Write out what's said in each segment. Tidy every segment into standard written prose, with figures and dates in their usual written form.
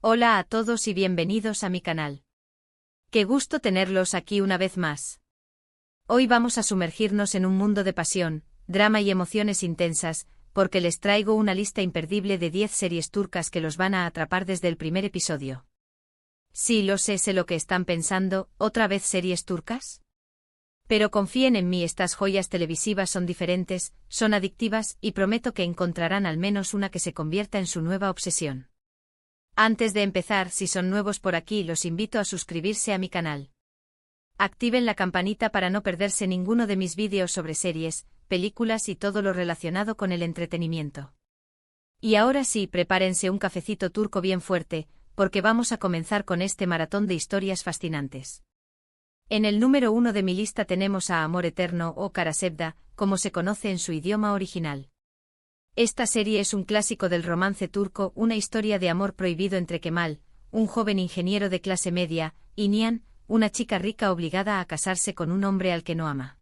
Hola a todos y bienvenidos a mi canal. Qué gusto tenerlos aquí una vez más. Hoy vamos a sumergirnos en un mundo de pasión, drama y emociones intensas, porque les traigo una lista imperdible de 10 series turcas que los van a atrapar desde el primer episodio. Sí, lo sé lo que están pensando, ¿otra vez series turcas? Pero confíen en mí, estas joyas televisivas son diferentes, son adictivas y prometo que encontrarán al menos una que se convierta en su nueva obsesión. Antes de empezar, si son nuevos por aquí, los invito a suscribirse a mi canal. Activen la campanita para no perderse ninguno de mis vídeos sobre series, películas y todo lo relacionado con el entretenimiento. Y ahora sí, prepárense un cafecito turco bien fuerte, porque vamos a comenzar con este maratón de historias fascinantes. En el número 1 de mi lista tenemos a Amor Eterno o Kara Sevda, como se conoce en su idioma original. Esta serie es un clásico del romance turco, una historia de amor prohibido entre Kemal, un joven ingeniero de clase media, y Nihan, una chica rica obligada a casarse con un hombre al que no ama.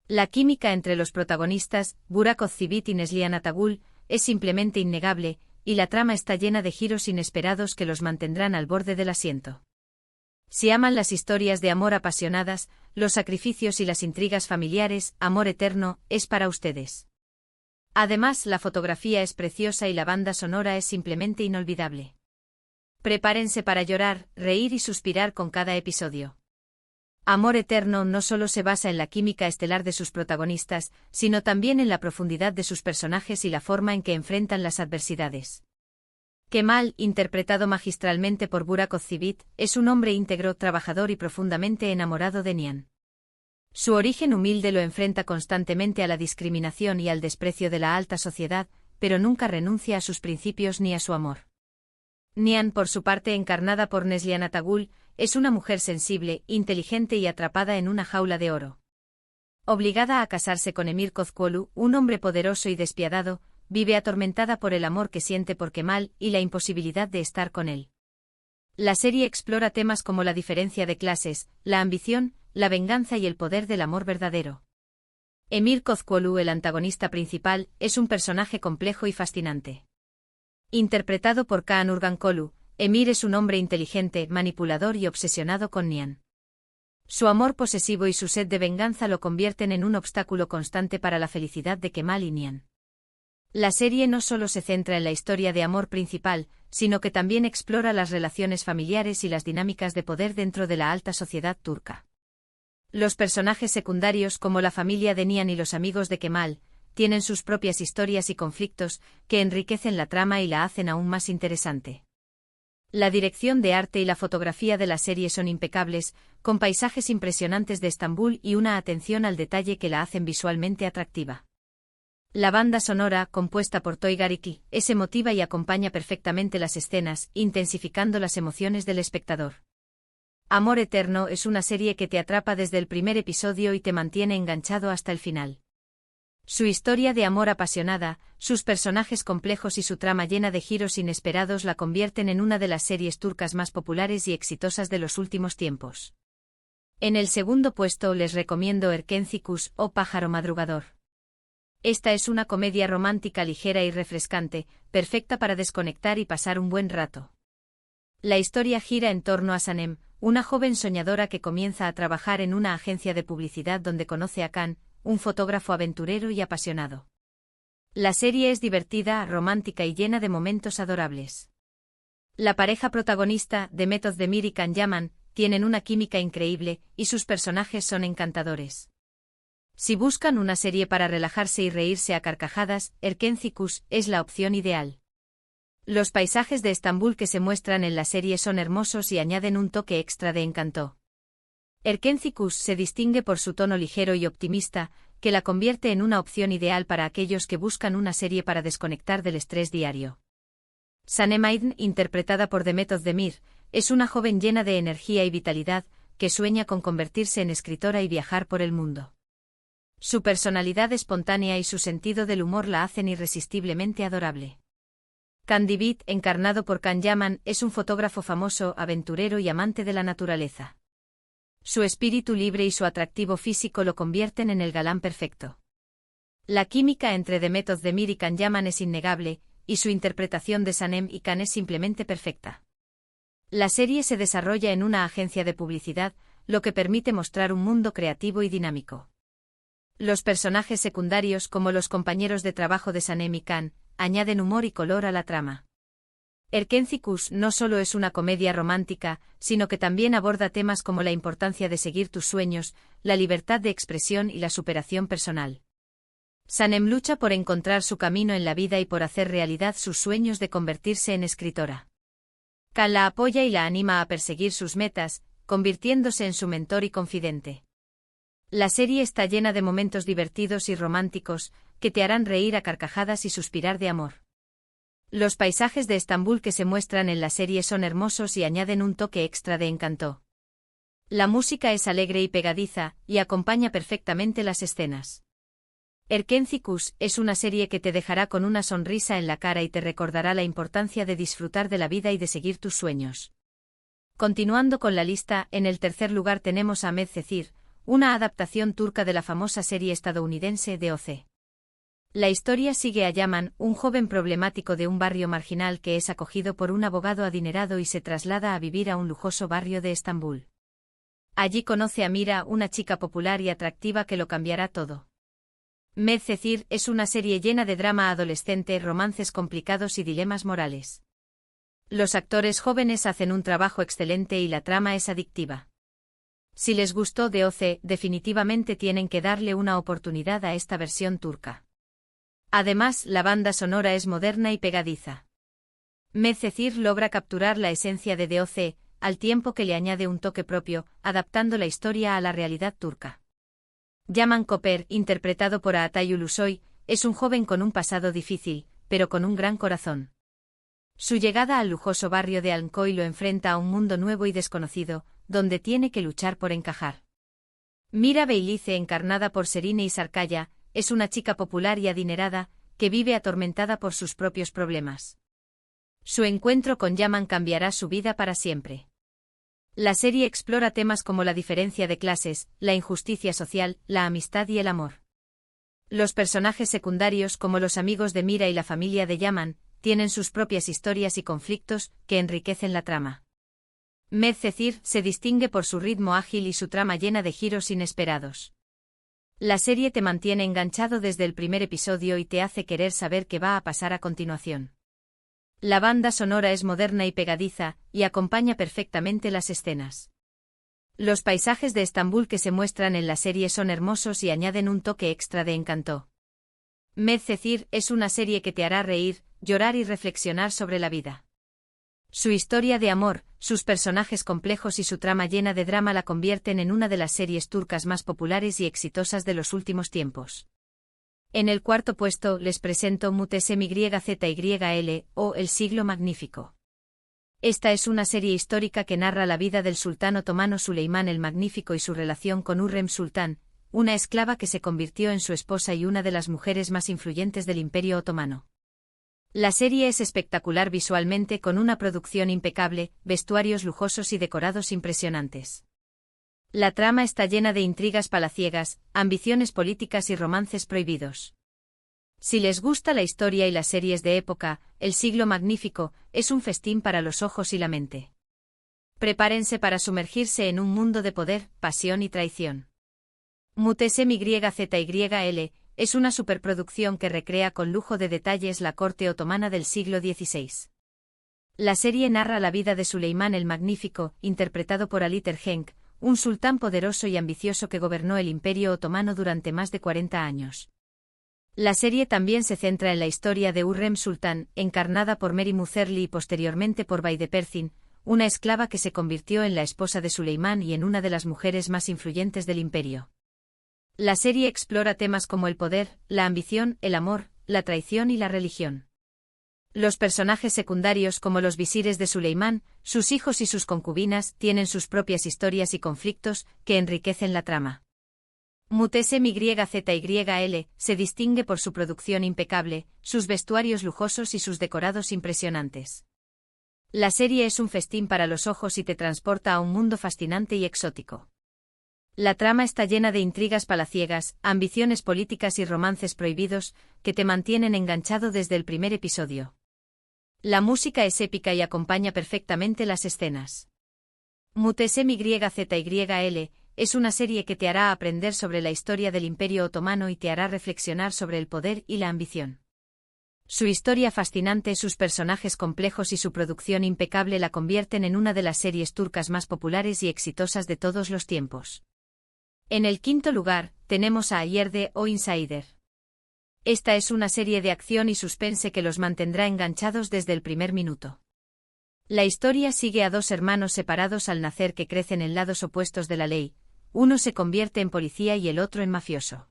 La química entre los protagonistas, Burak Özçivit y Neslihan Atagül, es simplemente innegable, y la trama está llena de giros inesperados que los mantendrán al borde del asiento. Si aman las historias de amor apasionadas, los sacrificios y las intrigas familiares, Amor Eterno es para ustedes. Además, la fotografía es preciosa y la banda sonora es simplemente inolvidable. Prepárense para llorar, reír y suspirar con cada episodio. Amor Eterno no solo se basa en la química estelar de sus protagonistas, sino también en la profundidad de sus personajes y la forma en que enfrentan las adversidades. Kemal, interpretado magistralmente por Burak Özçivit, es un hombre íntegro, trabajador y profundamente enamorado de Nihan. Su origen humilde lo enfrenta constantemente a la discriminación y al desprecio de la alta sociedad, pero nunca renuncia a sus principios ni a su amor. Nihan, por su parte, encarnada por Neslihan Atagül, es una mujer sensible, inteligente y atrapada en una jaula de oro. Obligada a casarse con Emir Kozcuoğlu, un hombre poderoso y despiadado, vive atormentada por el amor que siente por Kemal y la imposibilidad de estar con él. La serie explora temas como la diferencia de clases, la ambición, la venganza y el poder del amor verdadero. Emir Kozcuoğlu, el antagonista principal, es un personaje complejo y fascinante. Interpretado por Kaan Urgankolu, Emir es un hombre inteligente, manipulador y obsesionado con Nihan. Su amor posesivo y su sed de venganza lo convierten en un obstáculo constante para la felicidad de Kemal y Nihan. La serie no solo se centra en la historia de amor principal, sino que también explora las relaciones familiares y las dinámicas de poder dentro de la alta sociedad turca. Los personajes secundarios, como la familia de Nihan y los amigos de Kemal, tienen sus propias historias y conflictos que enriquecen la trama y la hacen aún más interesante. La dirección de arte y la fotografía de la serie son impecables, con paisajes impresionantes de Estambul y una atención al detalle que la hacen visualmente atractiva. La banda sonora, compuesta por Toygar Iki, es emotiva y acompaña perfectamente las escenas, intensificando las emociones del espectador. Amor Eterno es una serie que te atrapa desde el primer episodio y te mantiene enganchado hasta el final. Su historia de amor apasionada, sus personajes complejos y su trama llena de giros inesperados la convierten en una de las series turcas más populares y exitosas de los últimos tiempos. En el segundo puesto les recomiendo Erkenci Kuş o Pájaro Madrugador. Esta es una comedia romántica ligera y refrescante, perfecta para desconectar y pasar un buen rato. La historia gira en torno a Sanem, una joven soñadora que comienza a trabajar en una agencia de publicidad donde conoce a Kaan, un fotógrafo aventurero y apasionado. La serie es divertida, romántica y llena de momentos adorables. La pareja protagonista, Demet Özdemir y Can Yaman, tienen una química increíble, y sus personajes son encantadores. Si buscan una serie para relajarse y reírse a carcajadas, Erkenci Kuş es la opción ideal. Los paisajes de Estambul que se muestran en la serie son hermosos y añaden un toque extra de encanto. Erkenci Kuş se distingue por su tono ligero y optimista, que la convierte en una opción ideal para aquellos que buscan una serie para desconectar del estrés diario. Sanem Aydın, interpretada por Demet Özdemir, es una joven llena de energía y vitalidad, que sueña con convertirse en escritora y viajar por el mundo. Su personalidad espontánea y su sentido del humor la hacen irresistiblemente adorable. Can Divit, encarnado por Can Yaman, es un fotógrafo famoso, aventurero y amante de la naturaleza. Su espíritu libre y su atractivo físico lo convierten en el galán perfecto. La química entre Demet Özdemir y Can Yaman es innegable, y su interpretación de Sanem y Can es simplemente perfecta. La serie se desarrolla en una agencia de publicidad, lo que permite mostrar un mundo creativo y dinámico. Los personajes secundarios, como los compañeros de trabajo de Sanem y Khan, añaden humor y color a la trama. Erkenzicus no solo es una comedia romántica, sino que también aborda temas como la importancia de seguir tus sueños, la libertad de expresión y la superación personal. Sanem lucha por encontrar su camino en la vida y por hacer realidad sus sueños de convertirse en escritora. Khan la apoya y la anima a perseguir sus metas, convirtiéndose en su mentor y confidente. La serie está llena de momentos divertidos y románticos, que te harán reír a carcajadas y suspirar de amor. Los paisajes de Estambul que se muestran en la serie son hermosos y añaden un toque extra de encanto. La música es alegre y pegadiza, y acompaña perfectamente las escenas. Erkenzicus es una serie que te dejará con una sonrisa en la cara y te recordará la importancia de disfrutar de la vida y de seguir tus sueños. Continuando con la lista, en el tercer lugar tenemos a Medcezir, una adaptación turca de la famosa serie estadounidense DOC. La historia sigue a Yaman, un joven problemático de un barrio marginal que es acogido por un abogado adinerado y se traslada a vivir a un lujoso barrio de Estambul. Allí conoce a Mira, una chica popular y atractiva que lo cambiará todo. Medcezir es una serie llena de drama adolescente, romances complicados y dilemas morales. Los actores jóvenes hacen un trabajo excelente y la trama es adictiva. Si les gustó DOC, definitivamente tienen que darle una oportunidad a esta versión turca. Además, la banda sonora es moderna y pegadiza. Medcezir logra capturar la esencia de DOC, al tiempo que le añade un toque propio, adaptando la historia a la realidad turca. Yaman Koper, interpretado por Atay Ulusoy, es un joven con un pasado difícil, pero con un gran corazón. Su llegada al lujoso barrio de Almkoy lo enfrenta a un mundo nuevo y desconocido, donde tiene que luchar por encajar. Mira Beylice, encarnada por Serine Isarkaya, es una chica popular y adinerada, que vive atormentada por sus propios problemas. Su encuentro con Yaman cambiará su vida para siempre. La serie explora temas como la diferencia de clases, la injusticia social, la amistad y el amor. Los personajes secundarios, como los amigos de Mira y la familia de Yaman, tienen sus propias historias y conflictos, que enriquecen la trama. Medcezir se distingue por su ritmo ágil y su trama llena de giros inesperados. La serie te mantiene enganchado desde el primer episodio y te hace querer saber qué va a pasar a continuación. La banda sonora es moderna y pegadiza, y acompaña perfectamente las escenas. Los paisajes de Estambul que se muestran en la serie son hermosos y añaden un toque extra de encanto. Medcezir es una serie que te hará reír, llorar y reflexionar sobre la vida. Su historia de amor, sus personajes complejos y su trama llena de drama la convierten en una de las series turcas más populares y exitosas de los últimos tiempos. En el cuarto puesto les presento Muhteşem Yzyl, o El siglo magnífico. Esta es una serie histórica que narra la vida del sultán otomano Suleimán el Magnífico y su relación con Hürrem Sultán, una esclava que se convirtió en su esposa y una de las mujeres más influyentes del Imperio Otomano. La serie es espectacular visualmente, con una producción impecable, vestuarios lujosos y decorados impresionantes. La trama está llena de intrigas palaciegas, ambiciones políticas y romances prohibidos. Si les gusta la historia y las series de época, El siglo magnífico es un festín para los ojos y la mente. Prepárense para sumergirse en un mundo de poder, pasión y traición. Muhteşem Yzyl es una superproducción que recrea con lujo de detalles la corte otomana del siglo XVI. La serie narra la vida de Suleimán el Magnífico, interpretado por Ali Tergenk, un sultán poderoso y ambicioso que gobernó el Imperio Otomano durante más de 40 años. La serie también se centra en la historia de Hürrem Sultán, encarnada por Meri Muzerli y posteriormente por Beydepersin, una esclava que se convirtió en la esposa de Suleimán y en una de las mujeres más influyentes del imperio. La serie explora temas como el poder, la ambición, el amor, la traición y la religión. Los personajes secundarios, como los visires de Suleimán, sus hijos y sus concubinas, tienen sus propias historias y conflictos, que enriquecen la trama. Muhteşem Yzyl se distingue por su producción impecable, sus vestuarios lujosos y sus decorados impresionantes. La serie es un festín para los ojos y te transporta a un mundo fascinante y exótico. La trama está llena de intrigas palaciegas, ambiciones políticas y romances prohibidos, que te mantienen enganchado desde el primer episodio. La música es épica y acompaña perfectamente las escenas. Muhteşem Yzyl es una serie que te hará aprender sobre la historia del Imperio Otomano y te hará reflexionar sobre el poder y la ambición. Su historia fascinante, sus personajes complejos y su producción impecable la convierten en una de las series turcas más populares y exitosas de todos los tiempos. En el quinto lugar, tenemos a Yerde o Insider. Esta es una serie de acción y suspense que los mantendrá enganchados desde el primer minuto. La historia sigue a dos hermanos separados al nacer que crecen en lados opuestos de la ley, uno se convierte en policía y el otro en mafioso.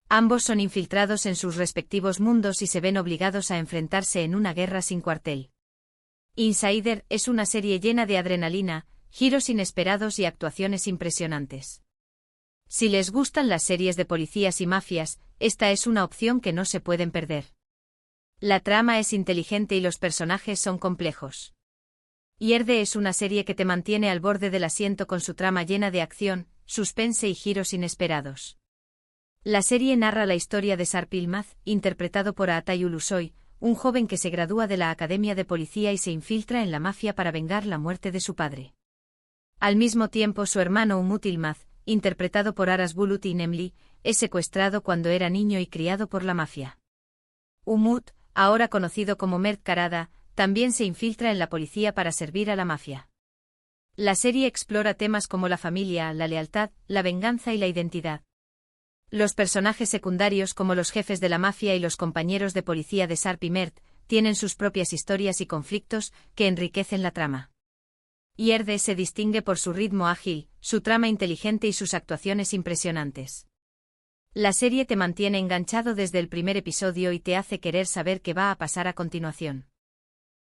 Ambos son infiltrados en sus respectivos mundos y se ven obligados a enfrentarse en una guerra sin cuartel. Insider es una serie llena de adrenalina, giros inesperados y actuaciones impresionantes. Si les gustan las series de policías y mafias, esta es una opción que no se pueden perder. La trama es inteligente y los personajes son complejos. Yerde es una serie que te mantiene al borde del asiento con su trama llena de acción, suspense y giros inesperados. La serie narra la historia de Sarp Yılmaz, interpretado por Atay Ulusoy, un joven que se gradúa de la Academia de Policía y se infiltra en la mafia para vengar la muerte de su padre. Al mismo tiempo, su hermano Umut Yılmaz, interpretado por Aras Bulut İynemli, es secuestrado cuando era niño y criado por la mafia. Umut, ahora conocido como Mert Karada, también se infiltra en la policía para servir a la mafia. La serie explora temas como la familia, la lealtad, la venganza y la identidad. Los personajes secundarios como los jefes de la mafia y los compañeros de policía de Sarp y Mert tienen sus propias historias y conflictos que enriquecen la trama. Yerde se distingue por su ritmo ágil, su trama inteligente y sus actuaciones impresionantes. La serie te mantiene enganchado desde el primer episodio y te hace querer saber qué va a pasar a continuación.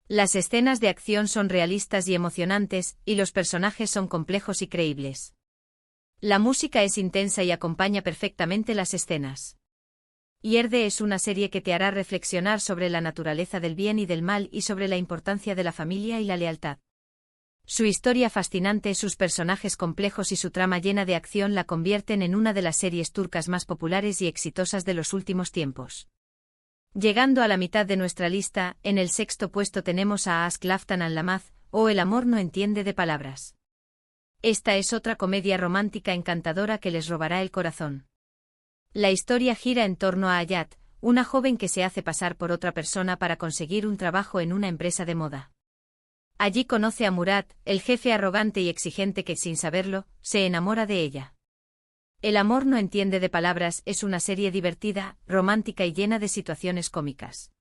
Las escenas de acción son realistas y emocionantes, y los personajes son complejos y creíbles. La música es intensa y acompaña perfectamente las escenas. Yerde es una serie que te hará reflexionar sobre la naturaleza del bien y del mal y sobre la importancia de la familia y la lealtad. Su historia fascinante, sus personajes complejos y su trama llena de acción la convierten en una de las series turcas más populares y exitosas de los últimos tiempos. Llegando a la mitad de nuestra lista, en el sexto puesto tenemos a Aşk Laftan Anlamaz, o El amor no entiende de palabras. Esta es otra comedia romántica encantadora que les robará el corazón. La historia gira en torno a Hayat, una joven que se hace pasar por otra persona para conseguir un trabajo en una empresa de moda. Allí conoce a Murat, el jefe arrogante y exigente que, sin saberlo, se enamora de ella. El amor no entiende de palabras es una serie divertida, romántica y llena de situaciones cómicas.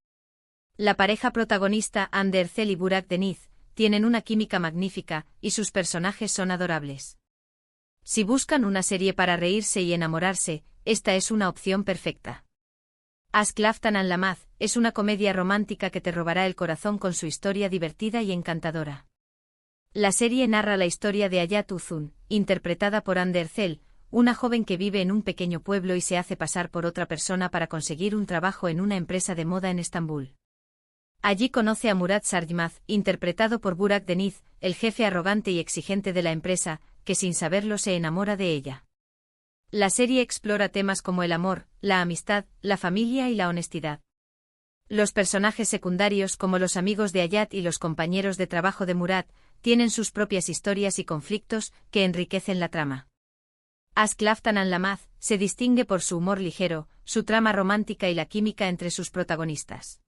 La pareja protagonista, Hande Erçel y Burak Deniz, tienen una química magnífica, y sus personajes son adorables. Si buscan una serie para reírse y enamorarse, esta es una opción perfecta. Aşk Laftan Anlamaz es una comedia romántica que te robará el corazón con su historia divertida y encantadora. La serie narra la historia de Hayat Uzun, interpretada por Hande Erçel, una joven que vive en un pequeño pueblo y se hace pasar por otra persona para conseguir un trabajo en una empresa de moda en Estambul. Allí conoce a Murat Sarjmaz, interpretado por Burak Deniz, el jefe arrogante y exigente de la empresa, que sin saberlo se enamora de ella. La serie explora temas como el amor, la amistad, la familia y la honestidad. Los personajes secundarios como los amigos de Hayat y los compañeros de trabajo de Murat tienen sus propias historias y conflictos que enriquecen la trama. Aşk Laftan Anlamaz se distingue por su humor ligero, su trama romántica y la química entre sus protagonistas.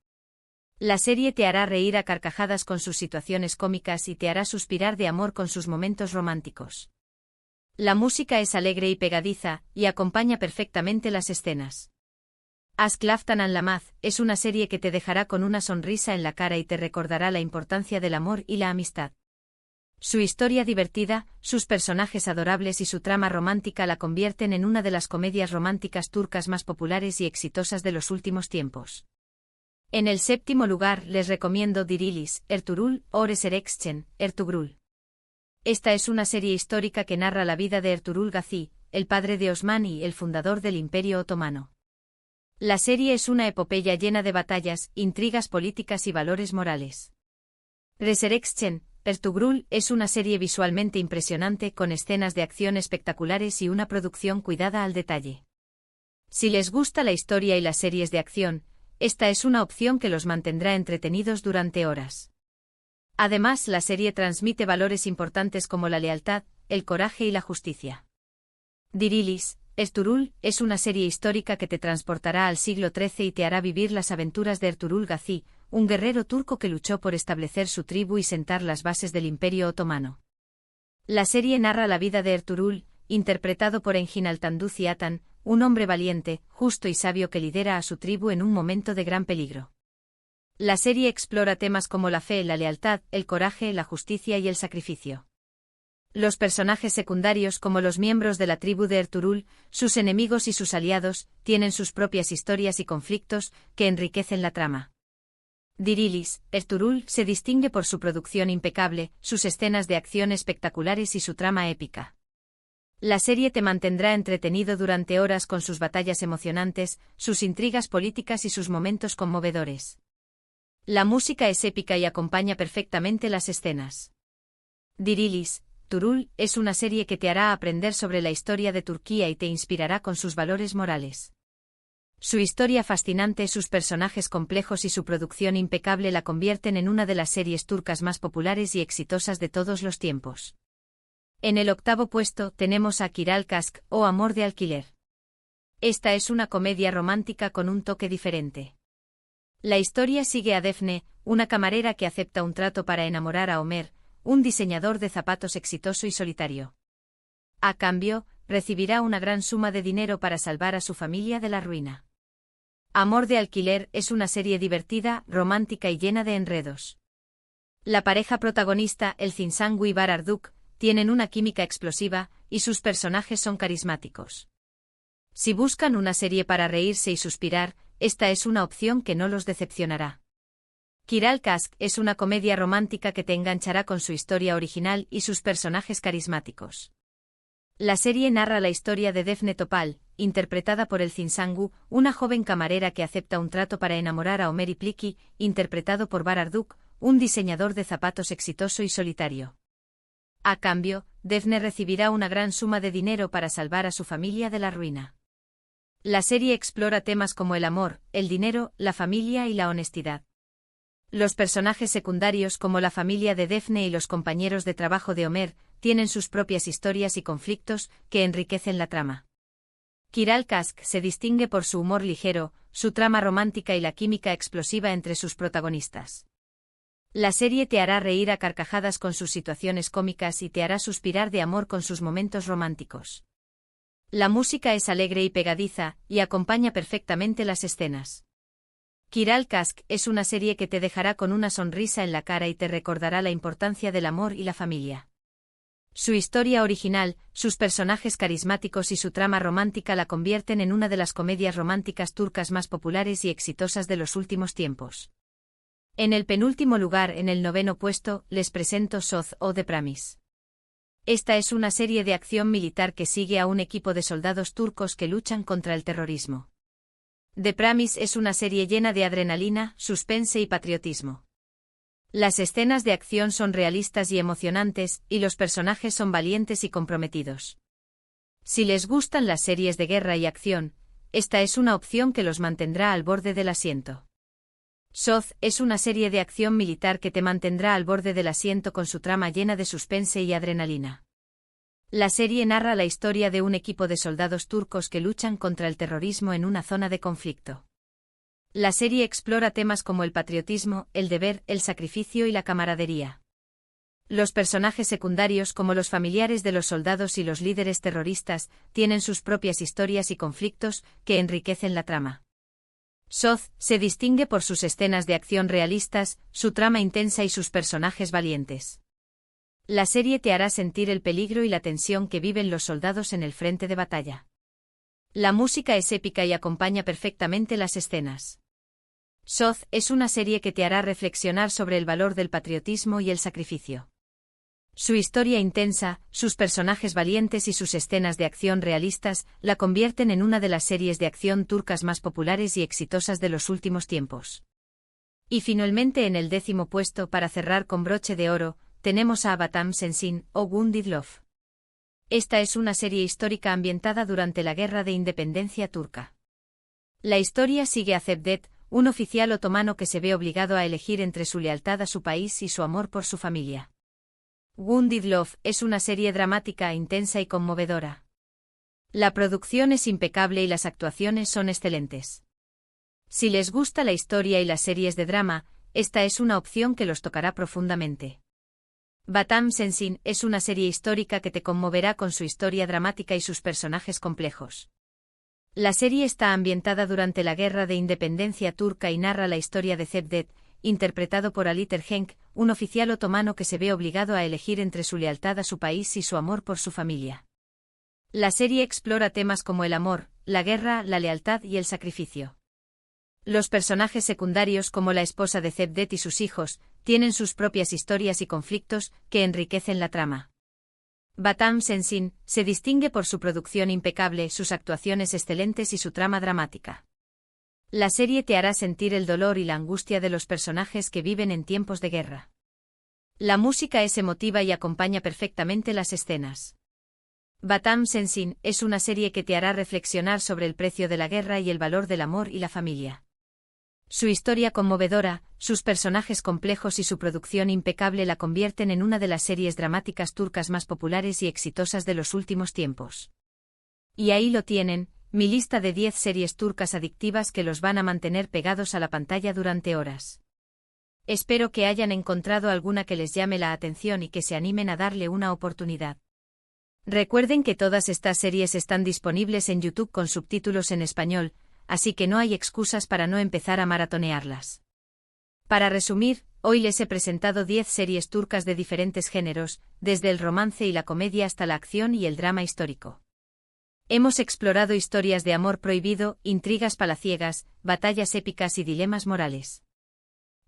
La serie te hará reír a carcajadas con sus situaciones cómicas y te hará suspirar de amor con sus momentos románticos. La música es alegre y pegadiza, y acompaña perfectamente las escenas. Aşk Laftan Anlamaz es una serie que te dejará con una sonrisa en la cara y te recordará la importancia del amor y la amistad. Su historia divertida, sus personajes adorables y su trama romántica la convierten en una de las comedias románticas turcas más populares y exitosas de los últimos tiempos. En el séptimo lugar les recomiendo Dirilis, Ertuğrul, o Resurrection, Ertuğrul. Esta es una serie histórica que narra la vida de Ertuğrul Gazi, el padre de Osman y el fundador del Imperio Otomano. La serie es una epopeya llena de batallas, intrigas políticas y valores morales. Resurrection, Ertuğrul es una serie visualmente impresionante con escenas de acción espectaculares y una producción cuidada al detalle. Si les gusta la historia y las series de acción, esta es una opción que los mantendrá entretenidos durante horas. Además, la serie transmite valores importantes como la lealtad, el coraje y la justicia. Dirilis, Ertuğrul, es una serie histórica que te transportará al siglo XIII y te hará vivir las aventuras de Ertuğrul Gazi, un guerrero turco que luchó por establecer su tribu y sentar las bases del Imperio Otomano. La serie narra la vida de Ertuğrul, interpretado por Engin Altan Ziatan, un hombre valiente, justo y sabio que lidera a su tribu en un momento de gran peligro. La serie explora temas como la fe, la lealtad, el coraje, la justicia y el sacrificio. Los personajes secundarios, como los miembros de la tribu de Ertuğrul, sus enemigos y sus aliados, tienen sus propias historias y conflictos que enriquecen la trama. Dirilis, Ertuğrul, se distingue por su producción impecable, sus escenas de acción espectaculares y su trama épica. La serie te mantendrá entretenido durante horas con sus batallas emocionantes, sus intrigas políticas y sus momentos conmovedores. La música es épica y acompaña perfectamente las escenas. Dirilis, Ertuğrul, es una serie que te hará aprender sobre la historia de Turquía y te inspirará con sus valores morales. Su historia fascinante, sus personajes complejos y su producción impecable la convierten en una de las series turcas más populares y exitosas de todos los tiempos. En el octavo puesto tenemos a Kiral Kask, o Amor de alquiler. Esta es una comedia romántica con un toque diferente. La historia sigue a Defne, una camarera que acepta un trato para enamorar a Ömer, un diseñador de zapatos exitoso y solitario. A cambio, recibirá una gran suma de dinero para salvar a su familia de la ruina. Amor de alquiler es una serie divertida, romántica y llena de enredos. La pareja protagonista, el Zinsangu y Bararduk, tienen una química explosiva, y sus personajes son carismáticos. Si buscan una serie para reírse y suspirar, esta es una opción que no los decepcionará. Kiral Kask es una comedia romántica que te enganchará con su historia original y sus personajes carismáticos. La serie narra la historia de Defne Topal, interpretada por el Zinsangu, una joven camarera que acepta un trato para enamorar a Ömer Ipliki, interpretado por Bararduk, un diseñador de zapatos exitoso y solitario. A cambio, Defne recibirá una gran suma de dinero para salvar a su familia de la ruina. La serie explora temas como el amor, el dinero, la familia y la honestidad. Los personajes secundarios como la familia de Defne y los compañeros de trabajo de Ömer tienen sus propias historias y conflictos que enriquecen la trama. Kiral Kask se distingue por su humor ligero, su trama romántica y la química explosiva entre sus protagonistas. La serie te hará reír a carcajadas con sus situaciones cómicas y te hará suspirar de amor con sus momentos románticos. La música es alegre y pegadiza, y acompaña perfectamente las escenas. Kiral Kask es una serie que te dejará con una sonrisa en la cara y te recordará la importancia del amor y la familia. Su historia original, sus personajes carismáticos y su trama romántica la convierten en una de las comedias románticas turcas más populares y exitosas de los últimos tiempos. En el penúltimo lugar, en el noveno puesto, les presento Soz o The Promise. Esta es una serie de acción militar que sigue a un equipo de soldados turcos que luchan contra el terrorismo. The Promise es una serie llena de adrenalina, suspense y patriotismo. Las escenas de acción son realistas y emocionantes, y los personajes son valientes y comprometidos. Si les gustan las series de guerra y acción, esta es una opción que los mantendrá al borde del asiento. Soz es una serie de acción militar que te mantendrá al borde del asiento con su trama llena de suspense y adrenalina. La serie narra la historia de un equipo de soldados turcos que luchan contra el terrorismo en una zona de conflicto. La serie explora temas como el patriotismo, el deber, el sacrificio y la camaradería. Los personajes secundarios como los familiares de los soldados y los líderes terroristas tienen sus propias historias y conflictos que enriquecen la trama. Soz se distingue por sus escenas de acción realistas, su trama intensa y sus personajes valientes. La serie te hará sentir el peligro y la tensión que viven los soldados en el frente de batalla. La música es épica y acompaña perfectamente las escenas. Soz es una serie que te hará reflexionar sobre el valor del patriotismo y el sacrificio. Su historia intensa, sus personajes valientes y sus escenas de acción realistas la convierten en una de las series de acción turcas más populares y exitosas de los últimos tiempos. Y finalmente en el 10º puesto, para cerrar con broche de oro, tenemos a Batam Sensin, o Wounded Love. Esta es una serie histórica ambientada durante la Guerra de Independencia turca. La historia sigue a Cevdet, un oficial otomano que se ve obligado a elegir entre su lealtad a su país y su amor por su familia. Wounded Love es una serie dramática, intensa y conmovedora. La producción es impecable y las actuaciones son excelentes. Si les gusta la historia y las series de drama, esta es una opción que los tocará profundamente. Batam Sensin es una serie histórica que te conmoverá con su historia dramática y sus personajes complejos. La serie está ambientada durante la Guerra de Independencia turca y narra la historia de Cevdet, interpretado por Ali Terhenk, un oficial otomano que se ve obligado a elegir entre su lealtad a su país y su amor por su familia. La serie explora temas como el amor, la guerra, la lealtad y el sacrificio. Los personajes secundarios como la esposa de Cevdet y sus hijos, tienen sus propias historias y conflictos que enriquecen la trama. Batam Sensin se distingue por su producción impecable, sus actuaciones excelentes y su trama dramática. La serie te hará sentir el dolor y la angustia de los personajes que viven en tiempos de guerra. La música es emotiva y acompaña perfectamente las escenas. Batam Sensin es una serie que te hará reflexionar sobre el precio de la guerra y el valor del amor y la familia. Su historia conmovedora, sus personajes complejos y su producción impecable la convierten en una de las series dramáticas turcas más populares y exitosas de los últimos tiempos. Y ahí lo tienen, mi lista de 10 series turcas adictivas que los van a mantener pegados a la pantalla durante horas. Espero que hayan encontrado alguna que les llame la atención y que se animen a darle una oportunidad. Recuerden que todas estas series están disponibles en YouTube con subtítulos en español, así que no hay excusas para no empezar a maratonearlas. Para resumir, hoy les he presentado 10 series turcas de diferentes géneros, desde el romance y la comedia hasta la acción y el drama histórico. Hemos explorado historias de amor prohibido, intrigas palaciegas, batallas épicas y dilemas morales.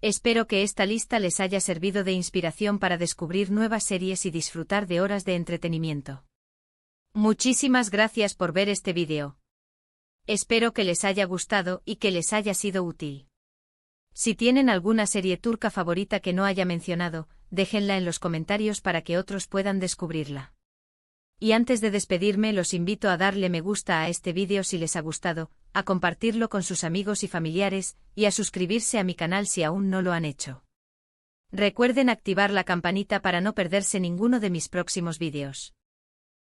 Espero que esta lista les haya servido de inspiración para descubrir nuevas series y disfrutar de horas de entretenimiento. Muchísimas gracias por ver este vídeo. Espero que les haya gustado y que les haya sido útil. Si tienen alguna serie turca favorita que no haya mencionado, déjenla en los comentarios para que otros puedan descubrirla. Y antes de despedirme los invito a darle me gusta a este vídeo si les ha gustado, a compartirlo con sus amigos y familiares, y a suscribirse a mi canal si aún no lo han hecho. Recuerden activar la campanita para no perderse ninguno de mis próximos vídeos.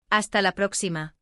Hasta la próxima.